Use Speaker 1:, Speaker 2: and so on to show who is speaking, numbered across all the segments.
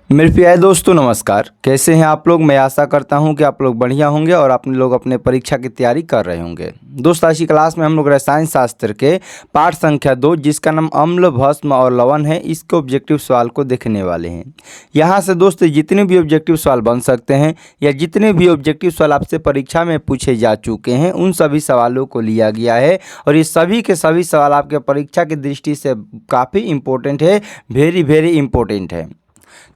Speaker 1: मेरे प्यारे दोस्तों नमस्कार। कैसे हैं आप लोग। मैं आशा करता हूं कि आप लोग बढ़िया होंगे और आप लोग अपने परीक्षा की तैयारी कर रहे होंगे। दोस्तों आज की क्लास में हम लोग रसायन शास्त्र के पाठ संख्या 2 जिसका नाम अम्ल भस्म और लवण है, इसके ऑब्जेक्टिव सवाल को देखने वाले हैं। यहाँ से दोस्तों जितने भी ऑब्जेक्टिव सवाल बन सकते हैं या जितने भी ऑब्जेक्टिव सवाल आपसे परीक्षा में पूछे जा चुके हैं उन सभी सवालों को लिया गया है और ये सभी के सभी सवाल आपके परीक्षा की दृष्टि से काफ़ी इंपॉर्टेंट है, वेरी इंपॉर्टेंट है।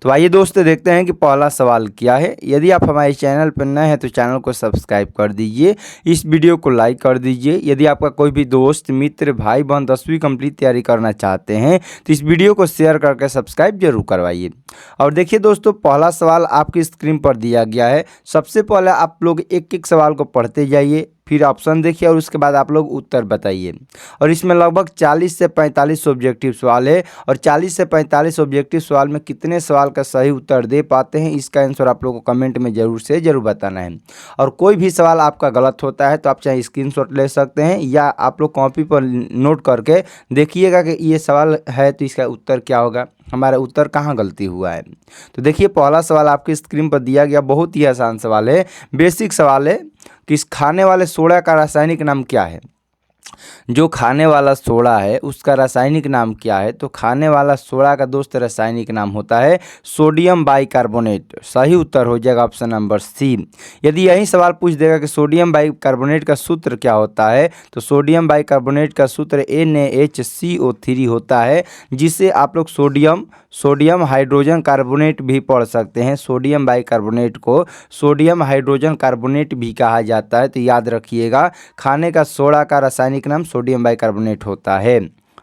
Speaker 1: तो आइए दोस्तों देखते हैं कि पहला सवाल क्या है। यदि आप हमारे चैनल पर नए हैं तो चैनल को सब्सक्राइब कर दीजिए, इस वीडियो को लाइक कर दीजिए। यदि आपका कोई भी दोस्त मित्र भाई बहन 10वीं कंप्लीट तैयारी करना चाहते हैं तो इस वीडियो को शेयर करके सब्सक्राइब जरूर करवाइए। और देखिए दोस्तों पहला सवाल आपकी स्क्रीन पर दिया गया है। सबसे पहले आप लोग एक एक सवाल को पढ़ते जाइए, फिर ऑप्शन देखिए और उसके बाद आप लोग उत्तर बताइए। और इसमें लगभग 40 से 45 ऑब्जेक्टिव सवाल है और 40 से 45 ऑब्जेक्टिव सवाल में कितने सवाल का सही उत्तर दे पाते हैं इसका आंसर आप लोगों को कमेंट में जरूर बताना है। और कोई भी सवाल आपका गलत होता है तो आप चाहे स्क्रीनशॉट ले सकते हैं या आप लोग कॉपी पर नोट करके देखिएगा कि ये सवाल है तो इसका उत्तर क्या होगा, हमारा उत्तर कहाँ गलती हुआ है। तो देखिए पहला सवाल आपकी स्क्रीन पर दिया गया, बहुत ही आसान सवाल है, बेसिक सवाल है कि इस खाने वाले सोडा का रासायनिक नाम क्या है। जो खाने वाला सोडा है उसका रासायनिक नाम क्या है। तो खाने वाला सोडा का दोस्त रासायनिक नाम होता है सोडियम बाइकार्बोनेट। सही उत्तर हो जाएगा ऑप्शन नंबर सी। यदि यही सवाल पूछ देगा कि सोडियम बाइकार्बोनेट का सूत्र क्या होता है तो सोडियम बाइकार्बोनेट का सूत्र NaHCO3 होता है, जिसे आप लोग सोडियम हाइड्रोजन कार्बोनेट भी पढ़ सकते हैं। सोडियम बाइकार्बोनेट को सोडियम हाइड्रोजन कार्बोनेट भी कहा जाता है। तो याद रखिएगा खाने का सोडा का रासायनिक नाम सोडियम बाइकार्बोनेट होता है।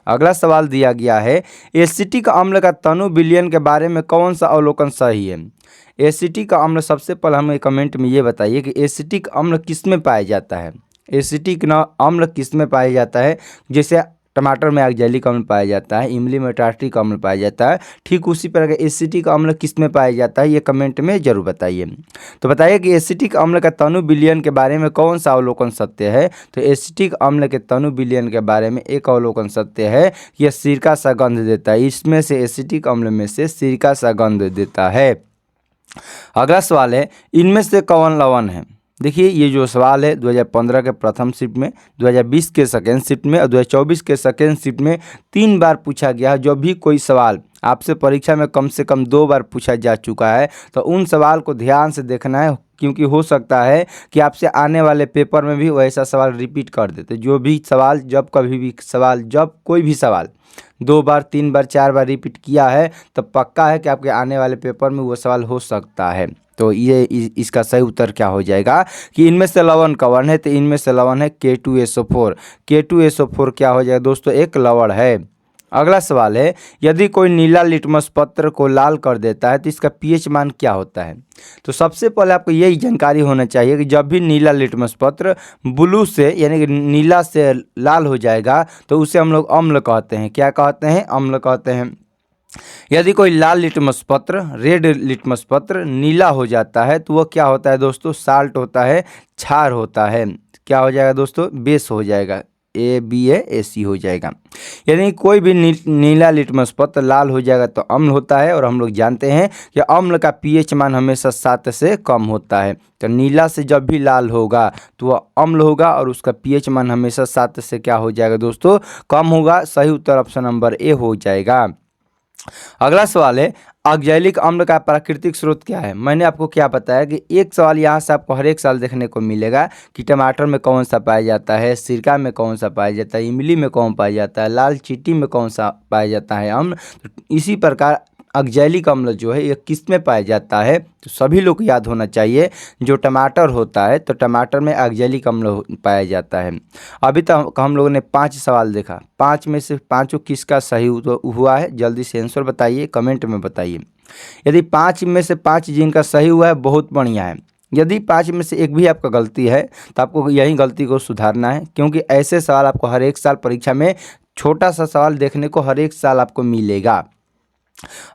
Speaker 1: अगला सवाल दिया गया है एसिटिक अम्ल का तनु विलयन के बारे में कौन सा अवलोकन सही है। एसिटिक अम्ल, सबसे पहले हमें कमेंट में ये बताइए कि एसिटिक अम्ल किस में पाया जाता है। एसिटिक अम्ल किस में पाया जाता है। जैसे टमाटर में ऑक्जेलिक अम्ल पाया जाता है, इमली में टार्ट्रिक अम्ल पाया जाता है, ठीक उसी प्रकार एसिटिक अम्ल किस में पाया जाता है ये कमेंट में जरूर बताइए। तो बताइए कि एसिटिक अम्ल का तनु विलयन के बारे में कौन सा अवलोकन सत्य है। तो एसिटिक अम्ल के तनु विलयन के बारे में एक अवलोकन सत्य है, यह सिरका सा गंध देता है। इसमें से एसिटिक अम्ल में से सिरका सा गंध देता है। अगला सवाल है इनमें से कौन लवण है। देखिए ये जो सवाल है 2015 के प्रथम शिफ्ट में, 2020 के सेकेंड शिफ्ट में और 2024 के सेकेंड शिफ्ट में 3 बार पूछा गया है। जो भी कोई सवाल आपसे परीक्षा में कम से कम 2 बार पूछा जा चुका है तो उन सवाल को ध्यान से देखना है, क्योंकि हो सकता है कि आपसे आने वाले पेपर में भी वैसा सवाल रिपीट कर देते। जो भी सवाल जब कोई भी सवाल 2 बार 3 बार 4 बार रिपीट किया है तब पक्का है कि आपके आने वाले पेपर में वो सवाल हो सकता है। तो ये इसका सही उत्तर क्या हो जाएगा कि इनमें से लवण कौन है। तो इनमें से लवण है K2SO4। K2SO4 क्या हो जाएगा दोस्तों, एक लवण है। अगला सवाल है यदि कोई नीला लिटमस पत्र को लाल कर देता है तो इसका pH मान क्या होता है। तो सबसे पहले आपको यही जानकारी होना चाहिए कि जब भी नीला लिटमस पत्र ब्लू से यानी कि नीला से लाल हो जाएगा तो उसे हम लोग अम्ल कहते हैं। क्या कहते हैं, अम्ल कहते हैं। यदि कोई लाल लिटमस पत्र, रेड लिटमस पत्र नीला हो जाता है तो वह क्या होता है दोस्तों, साल्ट होता है, क्षार होता है। क्या हो जाएगा दोस्तों, बेस हो जाएगा, ABAC हो जाएगा। यानी कोई भी नीला लिटमस पत्र लाल हो जाएगा तो अम्ल होता है। और हम लोग जानते हैं कि अम्ल का pH मान हमेशा 7 से कम होता है। तो नीला से जब भी लाल होगा तो वह अम्ल होगा और उसका pH मान हमेशा 7 से क्या हो जाएगा दोस्तों, कम होगा। सही उत्तर ऑप्शन नंबर A हो जाएगा। अगला सवाल है ऑक्जेलिक अम्ल का प्राकृतिक स्रोत क्या है। मैंने आपको क्या बताया कि एक सवाल यहाँ से आपको हर एक साल देखने को मिलेगा कि टमाटर में कौन सा पाया जाता है, सिरका में कौन सा पाया जाता है, इमली में कौन पाया जाता है, लाल चींटी में कौन सा पाया जाता है अम्ल। तो इसी प्रकार ऑक्जेलिक अम्ल जो है ये किस में पाया जाता है। तो सभी लोग को याद होना चाहिए जो टमाटर होता है तो टमाटर में ऑक्जेलिक अम्ल पाया जाता है। अभी तक हम लोगों ने 5 सवाल देखा, 5 में से 5 किसका सही हुआ है, जल्दी से आंसर बताइए, कमेंट में बताइए। यदि 5 में से 5 जिनका सही हुआ है बहुत बढ़िया है। यदि 5 में से एक भी आपका गलती है तो आपको यही गलती को सुधारना है, क्योंकि ऐसे सवाल आपको हर एक साल परीक्षा में छोटा सा सवाल देखने को हर एक साल आपको मिलेगा।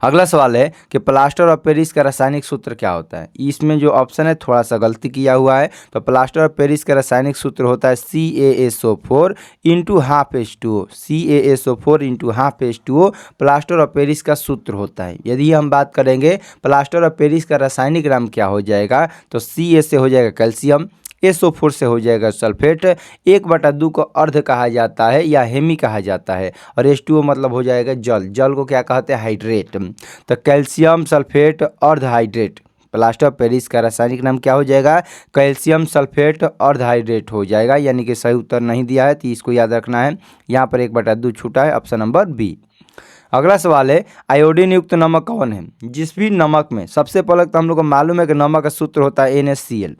Speaker 1: अगला सवाल है कि प्लास्टर ऑफ पेरिस का रासायनिक सूत्र क्या होता है। इसमें जो ऑप्शन है थोड़ा सा गलती किया हुआ है। तो प्लास्टर ऑफ पेरिस का रासायनिक सूत्र होता है CaSO4 into half H2O। CaSO4 into half H2O plaster of Paris का सूत्र होता है। यदि हम बात करेंगे प्लास्टर ऑफ पेरिस का रासायनिक नाम क्या हो जाएगा, तो Ca से हो जाएगा कैल्शियम, SO4 से हो जाएगा सल्फेट, 1/2 को अर्ध कहा जाता है या हेमी कहा जाता है, और H2O मतलब हो जाएगा जल। जल को क्या कहते हैं, हाइड्रेट। तो कैल्शियम सल्फेट अर्ध हाइड्रेट, प्लास्टर ऑफ पेरिस का रासायनिक नाम क्या हो जाएगा, कैल्शियम सल्फेट अर्ध हाइड्रेट हो जाएगा। यानी कि सही उत्तर नहीं दिया है तो इसको याद रखना है, यहाँ पर 1/2 छूटा है, ऑप्शन नंबर बी। अगला सवाल है आयोडीन युक्त नमक कौन है। जिस भी नमक में, सबसे पहले तो हम लोग को मालूम है कि नमक का सूत्र होता है NaCl।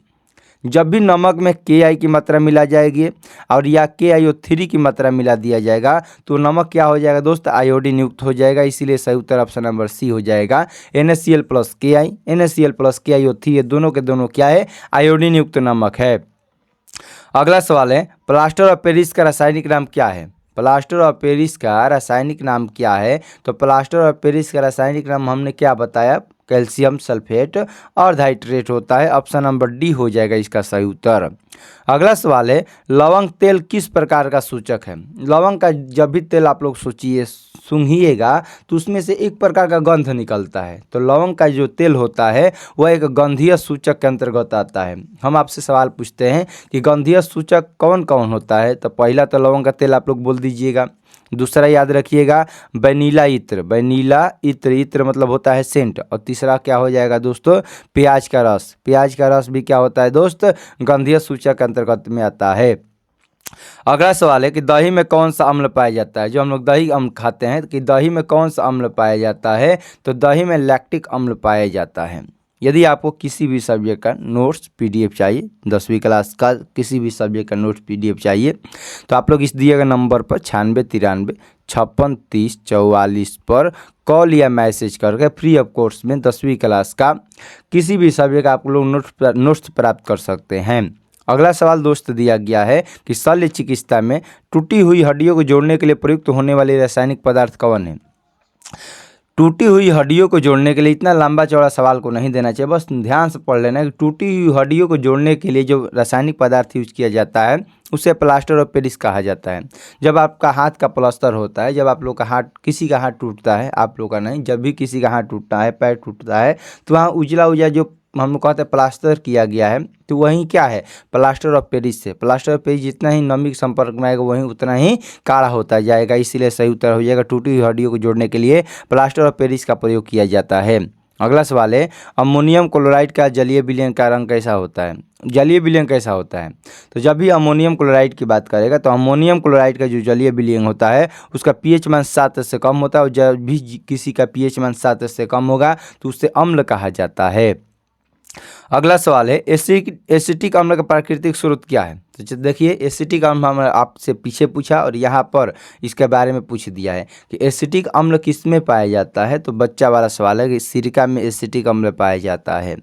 Speaker 1: जब भी नमक में Ki की मात्रा मिला जाएगी और या KiO3 की मात्रा मिला दिया जाएगा तो नमक क्या हो जाएगा दोस्त, आयोडीन युक्त हो जाएगा। इसीलिए सही उत्तर ऑप्शन नंबर सी हो जाएगा, NaCl plus Ki। NaCl plus KiO3 ये दोनों के दोनों क्या है, आयोडीन युक्त नमक है। अगला सवाल है प्लास्टर ऑफ पेरिस का रासायनिक नाम क्या है। प्लास्टर ऑफ पेरिस का रासायनिक नाम क्या है, तो प्लास्टर ऑफ पेरिस का रासायनिक नाम हमने क्या बताया, कैल्शियम सल्फेट और हाइड्रेट होता है। ऑप्शन नंबर डी हो जाएगा इसका सही उत्तर। अगला सवाल है लवंग तेल किस प्रकार का सूचक है। लवंग का जब भी तेल आप लोग सोचिए सूंघिएगा तो उसमें से एक प्रकार का गंध निकलता है। तो लवंग का जो तेल होता है वह एक गंधीय सूचक के अंतर्गत आता है। हम आपसे सवाल पूछते हैं कि गंधीय सूचक कौन कौन होता है, तो पहला तो लवंग का तेल आप लोग बोल दीजिएगा। दूसरा याद रखिएगा वैनिला इत्र, वैनिला इत्र, इत्र मतलब होता है सेंट। और तीसरा क्या हो जाएगा दोस्तों, प्याज का रस। प्याज का रस भी क्या होता है दोस्त, गंधीय सूचक के अंतर्गत में आता है। अगला सवाल है कि दही में कौन सा अम्ल पाया जाता है। जो हम लोग दही अम्ल खाते हैं कि दही में कौन सा अम्ल पाया जाता है, तो दही में लैक्टिक अम्ल पाया जाता है। यदि आपको किसी भी सब्जेक्ट का नोट्स PDF चाहिए, 10वीं क्लास का किसी भी सब्जेक्ट का नोट्स PDF चाहिए, तो आप लोग इस दिए गए नंबर पर 9693 56 30 44 पर कॉल या मैसेज करके फ्री ऑफ कोर्स में 10वीं क्लास का किसी भी सब्जेक्ट आप लोग नोट्स प्राप्त कर सकते हैं। अगला सवाल दोस्त दिया गया है कि शल्य चिकित्सा में टूटी हुई हड्डियों को जोड़ने के लिए प्रयुक्त होने वाले रासायनिक पदार्थ कौन है। टूटी हुई हड्डियों को जोड़ने के लिए, इतना लंबा चौड़ा सवाल को नहीं देना चाहिए, बस ध्यान से पढ़ लेना कि टूटी हुई हड्डियों को जोड़ने के लिए जो रासायनिक पदार्थ यूज किया जाता है उसे प्लास्टर ऑफ पेरिस कहा जाता है। जब आपका हाथ का प्लास्टर होता है, जब आप लोग का हाथ, किसी का हाथ टूटता है, आप लोग का नहीं, जब भी किसी का हाथ टूटता है, पैर टूटता है, तो वहाँ उजला उजला जो हम लोग कहते हैं प्लास्टर किया गया है, तो वही क्या है, प्लास्टर ऑफ पेरिस से। प्लास्टर ऑफ पेरिस जितना ही नमी के संपर्क में आएगा वहीं उतना ही काढ़ा होता जाएगा। इसीलिए सही उत्तर हो जाएगा टूटी हुई हड्डियों को जोड़ने के लिए प्लास्टर ऑफ पेरिस का प्रयोग किया जाता है। अगला सवाल है अमोनियम क्लोराइड का जलीय विलयन का रंग कैसा होता है। जलीय विलयन कैसा होता है, तो जब भी अमोनियम क्लोराइड की बात करेगा तो अमोनियम क्लोराइड का जो जलीय विलयन होता है उसका pH मान 7 से कम होता है, और जब भी किसी का pH मान 7 से कम होगा तो उससे अम्ल कहा जाता है। अगला सवाल है एसिटिक अम्ल का प्राकृतिक स्रोत क्या है। तो देखिए एसिटिक अम्ल हमने आपसे पीछे पूछा और यहाँ पर इसके बारे में पूछ दिया है कि एसिटिक अम्ल किस में पाया जाता है, तो बच्चा वाला सवाल है कि सिरका में एसिटिक अम्ल पाया जाता है।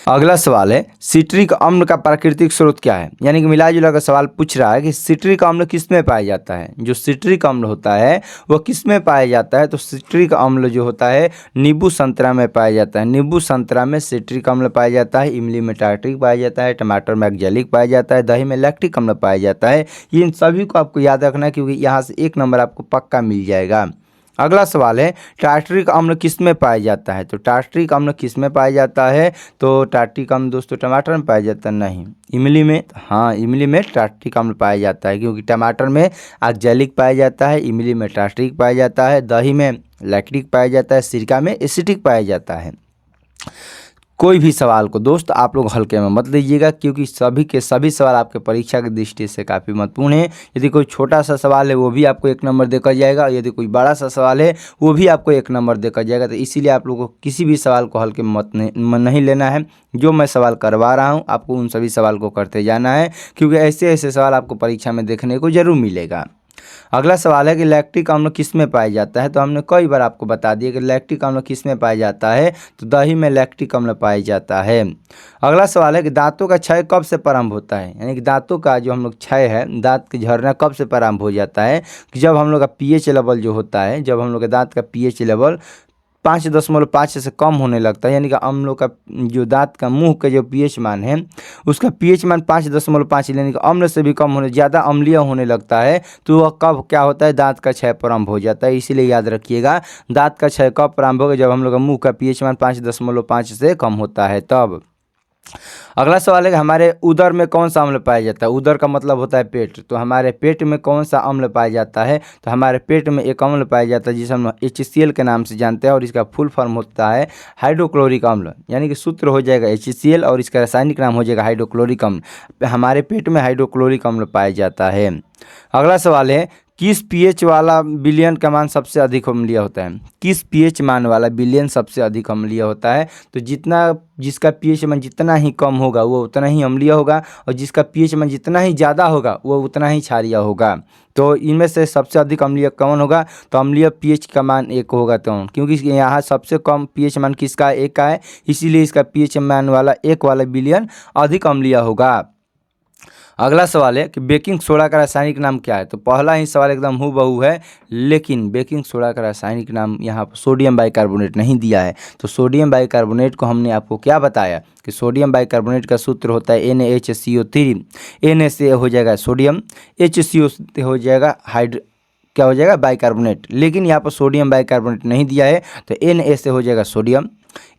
Speaker 1: अगला सवाल है सिट्रिक अम्ल का प्राकृतिक स्रोत क्या है। यानी कि मिला जुला का सवाल पूछ रहा है कि सिट्रिक अम्ल किस में पाया जाता है। जो सिट्रिक अम्ल होता है वह किस में पाया जाता है, तो सिट्रिक अम्ल जो होता है नींबू संतरा में पाया जाता है। नींबू संतरा में सिट्रिक अम्ल पाया जाता है, इमली में टार्ट्रिक पाया जाता है, टमाटर में एक्जेलिक पाया जाता है, दही में लैक्टिक अम्ल पाया जाता है। इन सभी को आपको याद रखना है क्योंकि यहाँ से 1 नंबर आपको पक्का मिल जाएगा। अगला सवाल है टार्ट्रिक अम्ल किस में पाया जाता है। तो टार्ट्रिक अम्ल किस में पाया जाता है, तो टार्ट्रिक अम्ल दोस्तों टमाटर में पाया जाता है, नहीं इमली में। हाँ इमली में टार्ट्रिक अम्ल पाया जाता है क्योंकि टमाटर में एक्जेलिक पाया जाता है, इमली में टार्ट्रिक पाया जाता है, दही में लैक्टिक पाया जाता है, सिरका में एसिटिक पाया जाता है। कोई भी सवाल को दोस्त आप लोग हल्के में मत लीजिएगा क्योंकि सभी के सभी सवाल आपके परीक्षा की दृष्टि से काफ़ी महत्वपूर्ण है। यदि कोई छोटा सा सवाल है वो भी आपको 1 नंबर देकर जाएगा, और यदि कोई बड़ा सा सवाल है वो भी आपको 1 नंबर देकर जाएगा। तो इसीलिए आप लोगों को किसी भी सवाल को हल्के में मत नहीं लेना है। जो मैं सवाल करवा रहा हूँ आपको उन सभी सवाल को करते जाना है क्योंकि ऐसे ऐसे सवाल आपको परीक्षा में देखने को जरूर मिलेगा। अगला सवाल है कि लैक्टिक अम्ल किस में पाया जाता है। तो हमने कई बार आपको बता दिया कि लैक्टिक अम्ल किस में पाया जाता है, तो दही में लैक्टिक अम्ल पाया जाता है। अगला सवाल है कि दांतों का क्षय कब से प्रारंभ होता है। यानी कि दांतों का जो हम लोग क्षय है, दांत के झड़ना कब से प्रारंभ हो जाता है, कि जब हम लोग का pH लेवल जो होता है, जब हम लोग के दांत का pH लेवल 5.5 से कम होने लगता है, यानी कि अम्लों का जो दांत का मुंह का जो पीएच मान है उसका पीएच मान 5.5 यानी कि अम्ल से भी कम होने, ज़्यादा अम्लीय होने लगता है, तो वह कब क्या होता है, दांत का क्षय प्रारंभ हो जाता है। इसीलिए याद रखिएगा, दांत का क्षय कब प्रारंभ होगा, जब हम लोग का मुंह का पीएच मान 5.5 से कम होता है तब। अगला सवाल है कि हमारे उदर में कौन सा अम्ल पाया जाता है। उदर का मतलब होता है पेट, तो हमारे पेट में कौन सा अम्ल पाया जाता है, तो हमारे पेट में एक अम्ल पाया जाता है जिसे हम HCl के नाम से जानते हैं, और इसका फुल फॉर्म होता है हाइड्रोक्लोरिक अम्ल, यानी कि सूत्र हो जाएगा HCl और इसका रासायनिक नाम हो जाएगा हाइड्रोक्लोरिक अम्ल। हमारे पेट में हाइड्रोक्लोरिक अम्ल पाया जाता है। अगला सवाल है, किस पीएच वाला विलयन का मान सबसे अधिक अम्लीय होता है। किस पीएच मान वाला विलयन सबसे अधिक अम्लीय होता है, तो जिसका पीएच मान जितना ही कम होगा वो उतना ही अम्लीय होगा, और जिसका पीएच मान जितना ही ज़्यादा होगा वो उतना ही क्षारीय होगा। तो इनमें से सबसे अधिक अम्लीय कौन होगा, तो अम्लीय पीएच का मान 1 होगा, तो क्योंकि यहाँ सबसे कम पीएच मान किसका, 1 का है, इसीलिए इसका पीएच मान वाला 1 वाला विलयन अधिक अम्लीय होगा। अगला सवाल है कि बेकिंग सोडा का रासायनिक नाम क्या है। तो पहला ही सवाल एकदम हूबहू है, लेकिन बेकिंग सोडा का रासायनिक नाम यहाँ पर सोडियम बाइकार्बोनेट नहीं दिया है। तो सोडियम बाइकार्बोनेट को हमने आपको क्या बताया कि सोडियम बाइकार्बोनेट का सूत्र होता है NaHCO3। Na से हो जाएगा सोडियम, HCO से हो जाएगा क्या हो जाएगा, बाइकार्बोनेट, लेकिन यहाँ पर सोडियम बाइकार्बोनेट नहीं दिया है, तो Na से हो जाएगा सोडियम,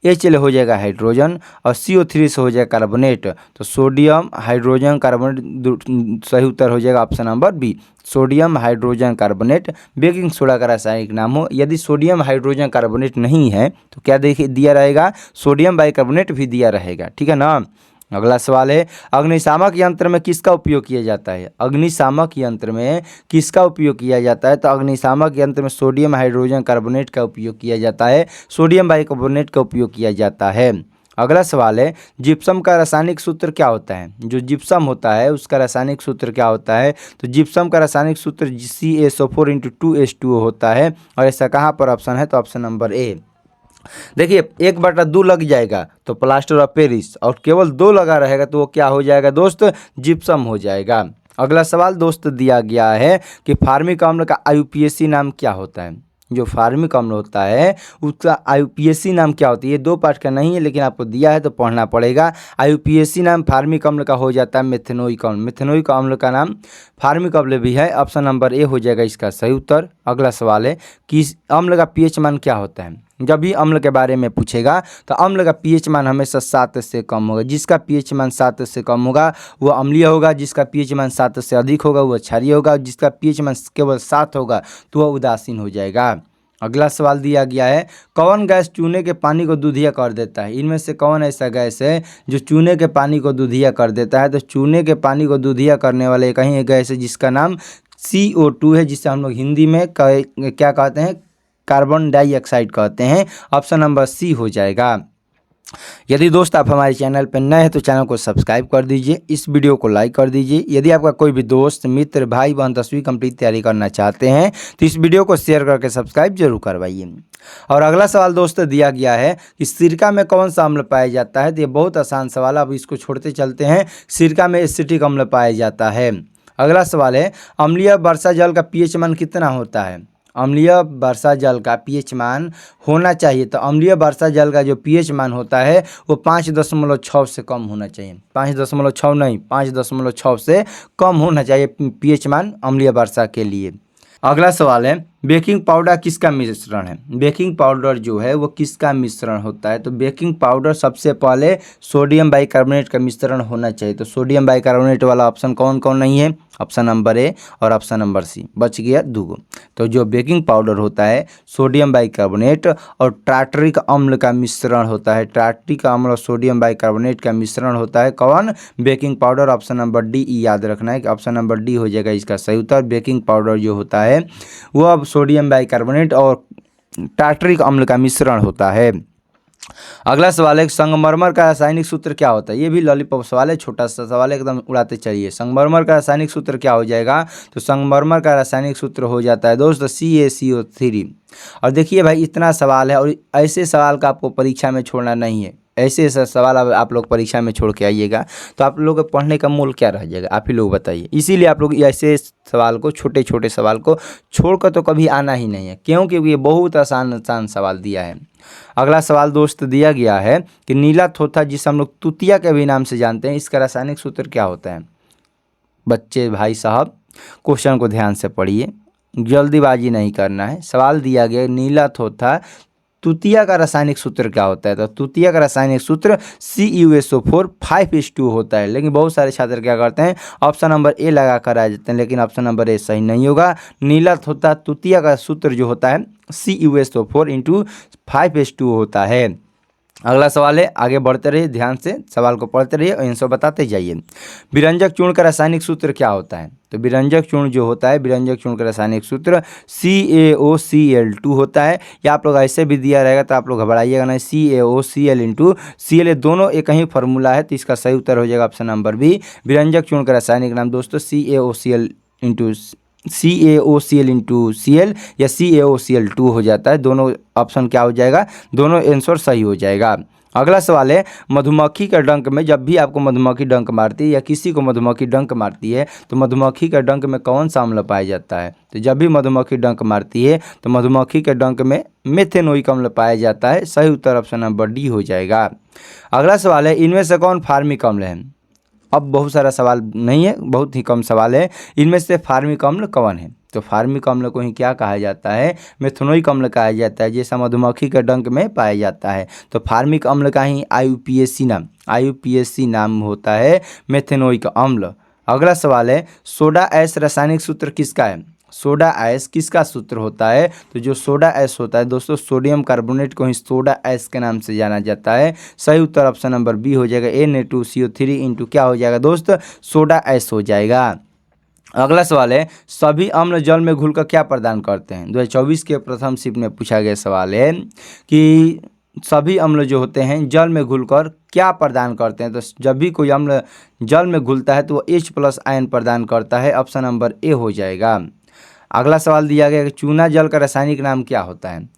Speaker 1: HL हो जाएगा हाइड्रोजन, और CO3 से हो जाएगा कार्बोनेट। तो सोडियम हाइड्रोजन कार्बोनेट सही उत्तर हो जाएगा option number B, sodium hydrogen carbonate baking soda का रासायनिक नाम हो। यदि सोडियम हाइड्रोजन कार्बोनेट नहीं है तो क्या देखिए दिया रहेगा, सोडियम बाइकार्बोनेट भी दिया रहेगा, ठीक है ना। अगला सवाल है, अग्निशामक यंत्र में किसका उपयोग किया जाता है। अग्निशामक यंत्र में किसका उपयोग किया जाता है, तो अग्निशामक यंत्र में सोडियम हाइड्रोजन कार्बोनेट का उपयोग किया जाता है, सोडियम बाइकार्बोनेट का उपयोग किया जाता है। अगला सवाल है, जिप्सम का रासायनिक सूत्र क्या होता है। जो जिप्सम होता है उसका रासायनिक सूत्र क्या होता है, तो जिप्सम का रासायनिक सूत्र CaSO4 × 2H2O होता है, और ऐसा कहाँ पर ऑप्शन है, तो ऑप्शन नंबर ए। देखिए 1/2 लग जाएगा तो प्लास्टर ऑफ पेरिस, और केवल 2 लगा रहेगा तो वो क्या हो जाएगा दोस्त, जिप्सम हो जाएगा। अगला सवाल दोस्त दिया गया है कि फार्मिक अम्ल का IUPAC नाम क्या होता है। जो फार्मिक अम्ल होता है उसका IUPAC नाम क्या होता है, ये 2 पार्ट का नहीं है लेकिन आपको दिया है तो पढ़ना पड़ेगा। IUPAC नाम फार्मिक अम्ल का हो जाता है मेथेनोइक अम्ल। मेथेनोइक अम्ल का नाम फार्मिक अम्ल भी है, ऑप्शन नंबर ए हो जाएगा इसका सही उत्तर। अगला सवाल है कि अम्ल का पीएच मान क्या होता है। जब भी अम्ल के बारे में पूछेगा तो अम्ल का पीएच मान हमेशा 7 से कम होगा। जिसका पीएच मान 7 से कम होगा वो अम्लीय होगा, जिसका पीएच मान 7 से अधिक होगा वो क्षारीय होगा, जिसका पीएच मान केवल 7 होगा तो वह उदासीन हो जाएगा। अगला सवाल दिया गया है, कौन गैस चूने के पानी को दूधिया कर देता है। इनमें से कौन ऐसा गैस है जो चूने के पानी को दूधिया कर देता है। तो चूने के पानी को दूधिया करने वाले एक ही गैस है जिसका नाम CO2 है, जिसे हम लोग हिंदी में क्या कहते हैं, कार्बन डाइऑक्साइड कहते हैं। ऑप्शन नंबर सी हो जाएगा। यदि दोस्त आप हमारे चैनल पर नए हैं तो चैनल को सब्सक्राइब कर दीजिए, इस वीडियो को लाइक कर दीजिए। यदि आपका कोई भी दोस्त मित्र भाई बहन 10वीं कंप्लीट तैयारी करना चाहते हैं तो इस वीडियो को शेयर करके सब्सक्राइब जरूर करवाइए। और अगला सवाल दोस्त दिया गया है कि सिरका में कौन सा अम्ल पाया जाता है। तो ये बहुत आसान सवाल है, अब इसको छोड़ते चलते हैं। सिरका में एसिटिक अम्ल पाया जाता है। अगला सवाल है, अम्लीय वर्षा जल का पीएच मान कितना होता है। अम्लीय वर्षा जल का पीएच मान होना चाहिए, तो अम्लीय वर्षा जल का जो पीएच मान होता है वो 5.6 से कम होना चाहिए। 5.6 नहीं, 5.6 से कम होना चाहिए पीएच मान अम्लीय वर्षा के लिए। अगला सवाल है, बेकिंग पाउडर किसका मिश्रण है। बेकिंग पाउडर जो है वो किसका मिश्रण होता है। तो बेकिंग पाउडर सबसे पहले सोडियम बाइकार्बोनेट का मिश्रण होना चाहिए। तो सोडियम बाइकार्बोनेट वाला ऑप्शन कौन कौन नहीं है, ऑप्शन नंबर ए और ऑप्शन नंबर सी, बच गया 2। तो जो बेकिंग पाउडर होता है सोडियम बाइकार्बोनेट और टार्टरिक अम्ल का मिश्रण होता है। टार्टरिक अम्ल और सोडियम बाइकार्बोनेट का मिश्रण होता है कौन, baking powder. Option number D याद रखना है कि ऑप्शन नंबर डी हो जाएगा इसका सही उत्तर। बेकिंग पाउडर जो होता है वो अब सोडियम बाइकार्बोनेट और टार्टरिक अम्ल का मिश्रण होता है। अगला सवाल है, संगमरमर का रासायनिक सूत्र क्या होता है। ये भी लॉलीपॉप सवाल है, छोटा सा सवाल है, एकदम उड़ाते चलिए। संगमरमर का रासायनिक सूत्र क्या हो जाएगा, तो संगमरमर का रासायनिक सूत्र हो जाता है दोस्त CaCO3। और देखिए भाई इतना सवाल है और ऐसे सवाल का आपको परीक्षा में छोड़ना नहीं है। ऐसे ऐसा सवाल अब आप लोग परीक्षा में छोड़ के आइएगा तो आप लोगों के पढ़ने का मूल क्या रह जाएगा, आप ही लोग बताइए। इसीलिए आप लोग ऐसे सवाल को, छोटे छोटे सवाल को छोड़कर तो कभी आना ही नहीं है, क्योंकि ये बहुत आसान आसान सवाल दिया है। अगला सवाल दोस्त दिया गया है कि नीला थोथा, जिसे हम लोग तुतिया के भी नाम से जानते हैं, इसका रासायनिक सूत्र क्या होता है। बच्चे भाई साहब क्वेश्चन को ध्यान से पढ़िए, जल्दीबाजी नहीं करना है। सवाल दिया गया नीला थोथा, तुतिया का रासायनिक सूत्र क्या होता है। तो तुतिया का रासायनिक सूत्र CuSO4 5:2 होता है। लेकिन बहुत सारे छात्र क्या करते हैं, ऑप्शन नंबर ए लगा कर आ जाते हैं, लेकिन ऑप्शन नंबर ए सही नहीं होगा। नीला थोथा तुतिया का सूत्र जो होता है CuSO4 5:2 होता है। अगला सवाल है, आगे बढ़ते रहिए, ध्यान से सवाल को पढ़ते रहिए और आंसर बताते जाइए। विरंजक चूर्ण का रासायनिक सूत्र क्या होता है। तो विरंजक चूर्ण जो होता है, विरंजक चूर्ण का रासायनिक सूत्र CaOCl2 होता है। या आप लोग ऐसे भी दिया रहेगा तो आप लोग घबराइएगा नहीं, CaOCl Cl दोनों एक ही फार्मूला है, तो इसका सही उत्तर हो जाएगा ऑप्शन नंबर बी। विरंजक चूर्ण का रासायनिक नाम दोस्तों CaOCl या CaOCl2 हो जाता है। दोनों ऑप्शन क्या हो जाएगा, दोनों आंसर सही हो जाएगा। अगला सवाल है, मधुमक्खी का डंक में, जब भी आपको मधुमक्खी डंक मारती है या किसी को मधुमक्खी डंक मारती है तो मधुमक्खी का डंक में कौन सा अम्ल पाया जाता है। तो जब भी मधुमक्खी डंक मारती है तो मधुमक्खी के डंक में मेथेनोइक अम्ल पाया जाता है। सही उत्तर ऑप्शन नंबर डी हो जाएगा। अगला सवाल है, इनमें से कौन फार्मिक अम्ल है। अब बहुत सारा सवाल नहीं है, बहुत ही कम सवाल है। इनमें से फार्मिक अम्ल कौन है। तो फार्मिक अम्ल को ही क्या कहा जाता है, मेथनोइक अम्ल कहा जाता है, जैसा मधुमक्खी के डंक में पाया जाता है। तो फार्मिक अम्ल का ही IUPAC नाम होता है, मेथनोइक अम्ल। अगला सवाल है, सोडा ऐश रासायनिक सूत्र किसका है। सोडा ऐश किसका सूत्र होता है। तो जो सोडा ऐश होता है दोस्तों, सोडियम कार्बोनेट को ही सोडा ऐश के नाम से जाना जाता है। सही उत्तर ऑप्शन नंबर बी हो जाएगा, Na2CO3 इंटू क्या हो जाएगा दोस्त, सोडा ऐश हो जाएगा। अगला सवाल है, सभी अम्ल जल में घुलकर क्या प्रदान करते हैं। 2024 के प्रथम शिफ्ट में पूछा गया सवाल है कि सभी अम्ल जो होते हैं जल में घुलकर क्या प्रदान करते हैं। तो जब भी कोई अम्ल जल में घुलता है तो वो H+ आयन प्रदान करता है। ऑप्शन नंबर ए हो जाएगा। अगला सवाल दिया गया कि चूना जल का रासायनिक नाम क्या होता है।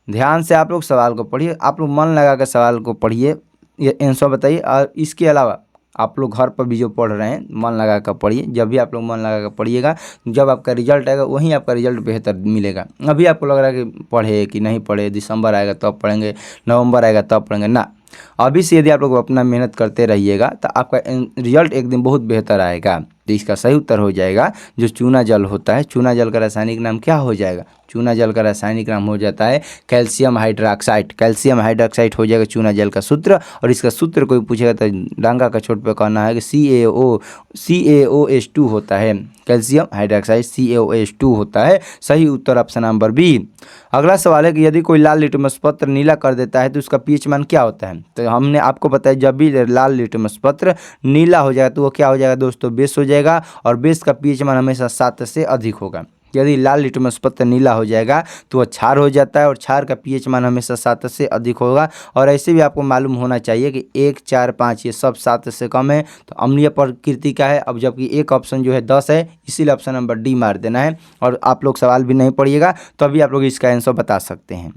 Speaker 1: ध्यान से आप लोग सवाल को पढ़िए, आप लोग मन लगा कर सवाल को पढ़िए, ये आंसर बताइए। और इसके अलावा आप लोग घर पर भी जो पढ़ रहे हैं मन लगा कर पढ़िए। जब भी आप लोग मन लगा कर पढ़िएगा, जब आपका रिजल्ट आएगा वहीं आपका रिजल्ट बेहतर मिलेगा। अभी आपको लग रहा है कि पढ़े कि नहीं पढ़े, दिसंबर आएगा तब पढ़ेंगे, नवंबर आएगा तब पढ़ेंगे, ना। अभी से यदि आप लोग अपना मेहनत करते रहिएगा तो आपका रिजल्ट एक दिन बहुत बेहतर आएगा। तो इसका सही उत्तर हो जाएगा जो चूना जल होता है। चूना जल का रासायनिक नाम क्या हो जाएगा। चूना जल का रासायनिक नाम हो जाता है कैल्शियम हाइड्रोक्साइड। कैल्शियम हाइड्रोक्साइड हो जाएगा चूना जल का सूत्र। और इसका सूत्र कोई पूछेगा तो डांगा का छोट पे कहना है कि CaOH2 होता है। कैल्शियम हाइड्रोक्साइड CaOH2 होता है। सही उत्तर ऑप्शन नंबर बी। अगला सवाल है कि यदि कोई लाल लिटमस पत्र नीला कर देता है तो उसका pH मान क्या होता है। तो हमने आपको बताया जब भी लाल लिटमस पत्र नीला हो जाएगा तो वो क्या हो जाएगा दोस्तों, बेस हो जाएगा। और बेस का pH मान हमेशा 7 से अधिक होगा। यदि लाल लिटमस पत्र नीला हो जाएगा तो वह क्षार हो जाता है और क्षार का pH मान हमेशा 7 से अधिक होगा। और ऐसे भी आपको मालूम होना चाहिए कि 1, 4, 5 ये सब 7 से कम है तो अम्लीय प्रकृति का है। अब जबकि एक ऑप्शन जो है 10 है, इसीलिए ऑप्शन नंबर डी मार देना है। और आप लोग सवाल भी नहीं पढ़िएगा तो अभी आप लोग इसका आंसर बता सकते हैं।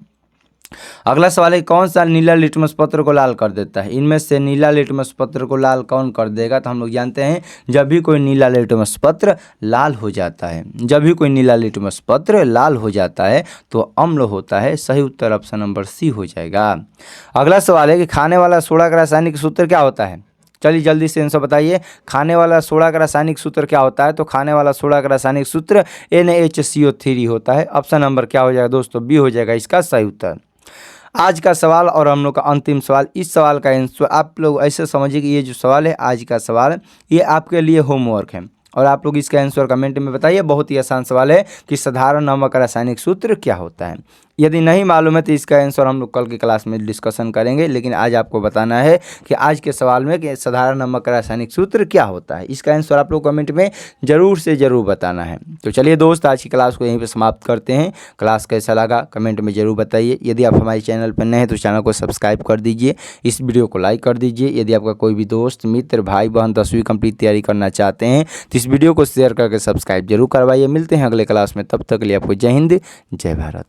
Speaker 1: अगला सवाल है, कौन सा नीला लिटमस पत्र को लाल कर देता है। इनमें से नीला लिटमस पत्र को लाल कौन कर देगा। तो हम लोग जानते हैं जब भी कोई नीला लिटमस पत्र लाल हो जाता है, जब भी कोई नीला लिटमस पत्र लाल हो जाता है तो अम्ल होता है। सही उत्तर ऑप्शन नंबर सी हो जाएगा। अगला सवाल है कि खाने वाला सोडा का रासायनिक सूत्र क्या होता है। चलिए जल्दी से आंसर बताइए, खाने वाला सोडा का रासायनिक सूत्र क्या होता है। तो खाने वाला सोडा का रासायनिक सूत्र NaHCO3 होता है। ऑप्शन नंबर क्या हो जाएगा दोस्तों, बी हो जाएगा इसका सही उत्तर। आज का सवाल और हम लोग का अंतिम सवाल, इस सवाल का आंसर आप लोग ऐसे समझिए कि ये जो सवाल है आज का सवाल, ये आपके लिए होमवर्क है और आप लोग इसका आंसर कमेंट में बताइए। बहुत ही आसान सवाल है कि साधारण नमक का रासायनिक सूत्र क्या होता है। यदि नहीं मालूम है तो इसका आंसर हम लोग कल की क्लास में डिस्कशन करेंगे, लेकिन आज आपको बताना है कि आज के सवाल में कि साधारण नमक का रासायनिक सूत्र क्या होता है। इसका आंसर आप लोग कमेंट में ज़रूर से ज़रूर बताना है। तो चलिए दोस्त, आज की क्लास को यहीं पर समाप्त करते हैं। क्लास कैसा लगा कमेंट में ज़रूर बताइए। यदि आप हमारे चैनल पर नए हैं तो चैनल को सब्सक्राइब कर दीजिए, इस वीडियो को लाइक कर दीजिए। यदि आपका कोई भी दोस्त मित्र भाई बहन 10वीं कंप्लीट तैयारी करना चाहते हैं तो इस वीडियो को शेयर करके सब्सक्राइब जरूर करवाइए। मिलते हैं अगले क्लास में, तब तक के लिए आपको जय हिंद जय भारत।